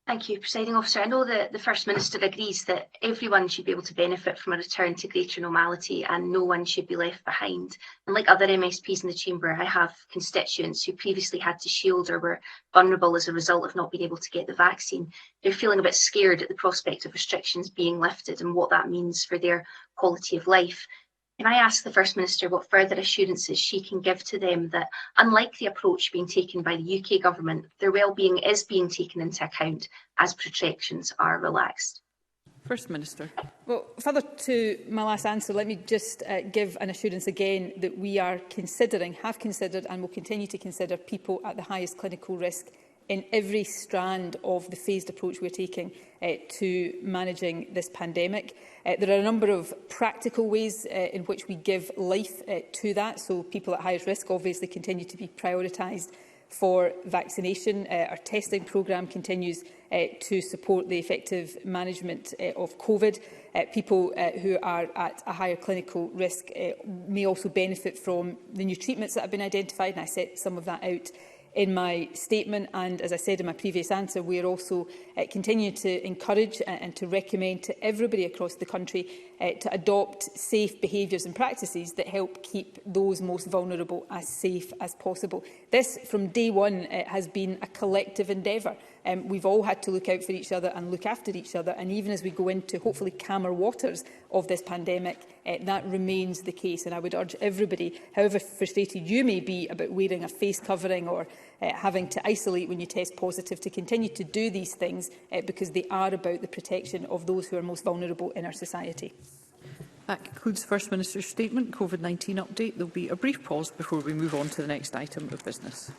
Thank you, Presiding Officer. I know that the First Minister agrees that everyone should be able to benefit from a return to greater normality and no one should be left behind. And like other MSPs in the Chamber, I have constituents who previously had to shield or were vulnerable as a result of not being able to get the vaccine. They're feeling a bit scared at the prospect of restrictions being lifted and what that means for their quality of life. Can I ask the First Minister what further assurances she can give to them that, unlike the approach being taken by the UK Government, their wellbeing is being taken into account as protections are relaxed? First Minister. Well, further to my last answer, let me just give an assurance again that we are considering, have considered and will continue to consider people at the highest clinical risk in every strand of the phased approach we're taking to managing this pandemic. There are a number of practical ways in which we give life to that. So people at highest risk obviously continue to be prioritised for vaccination. Our testing programme continues to support the effective management of COVID. People who are at a higher clinical risk may also benefit from the new treatments that have been identified, and I set some of that out in my statement. And as I said in my previous answer, we are also continuing to encourage and to recommend to everybody across the country to adopt safe behaviours and practices that help keep those most vulnerable as safe as possible. This, from day one, has been a collective endeavour. We've all had to look out for each other and look after each other, and even as we go into hopefully calmer waters of this pandemic, that remains the case. And I would urge everybody, however frustrated you may be about wearing a face covering or having to isolate when you test positive, to continue to do these things because they are about the protection of those who are most vulnerable in our society. That concludes the First Minister's statement. Covid-19 update. There will be a brief pause before we move on to the next item of business.